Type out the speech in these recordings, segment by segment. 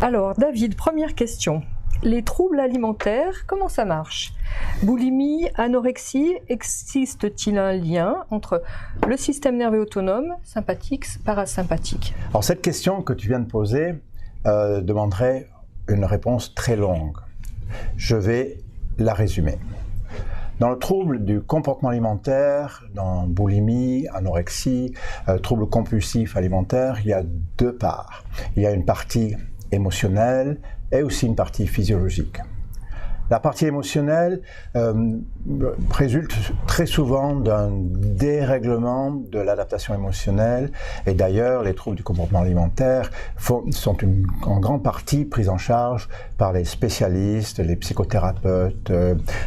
Alors David, première question. Les troubles alimentaires, comment ça marche? Boulimie, anorexie, existe-t-il un lien entre le système nerveux autonome, sympathique, parasympathique? Alors cette question que tu viens de poser demanderait une réponse très longue. Je vais la résumer. Dans le trouble du comportement alimentaire, dans boulimie, anorexie, trouble compulsif alimentaire, il y a deux parts. Il y a une partie émotionnelle et aussi une partie physiologique. La partie émotionnelle résulte très souvent d'un dérèglement de l'adaptation émotionnelle et d'ailleurs les troubles du comportement alimentaire sont en grande partie pris en charge par les spécialistes, les psychothérapeutes,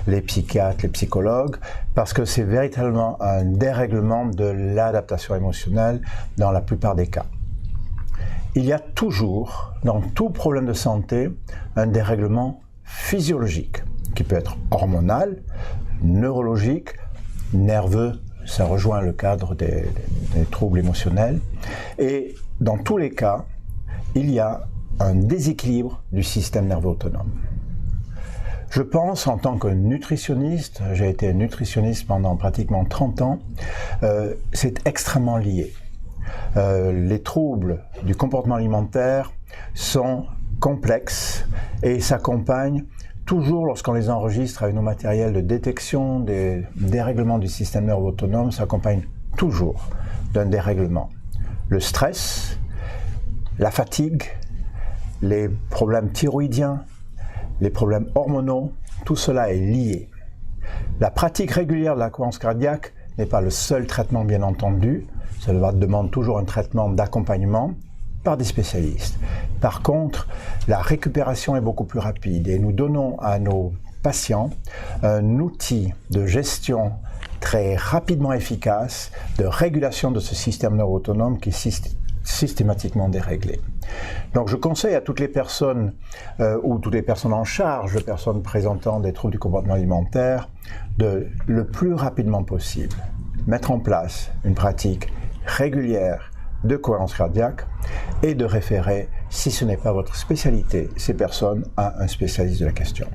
les psychiatres, les psychologues parce que c'est véritablement un dérèglement de l'adaptation émotionnelle dans la plupart des cas. Il y a toujours, dans tout problème de santé, un dérèglement physiologique, qui peut être hormonal, neurologique, nerveux, ça rejoint le cadre des troubles émotionnels. Et dans tous les cas, il y a un déséquilibre du système nerveux autonome. Je pense, en tant que nutritionniste, j'ai été nutritionniste pendant pratiquement 30 ans, c'est extrêmement lié. Les troubles du comportement alimentaire sont complexes et s'accompagnent toujours, lorsqu'on les enregistre avec nos matériels de détection des dérèglements du système nerveux autonome, s'accompagne toujours d'un dérèglement. Le stress, la fatigue, les problèmes thyroïdiens, les problèmes hormonaux, tout cela est lié. La pratique régulière de la cohérence cardiaque n'est pas le seul traitement, bien entendu. Cela demande toujours un traitement d'accompagnement par des spécialistes. Par contre, la récupération est beaucoup plus rapide et nous donnons à nos patients un outil de gestion très rapidement efficace de régulation de ce système neuro-autonome qui est systématiquement déréglé. Donc je conseille à toutes les personnes ou toutes les personnes en charge de personnes présentant des troubles du comportement alimentaire de le plus rapidement possible mettre en place une pratique régulière de cohérence cardiaque et de référer, si ce n'est pas votre spécialité, ces personnes à un spécialiste de la question.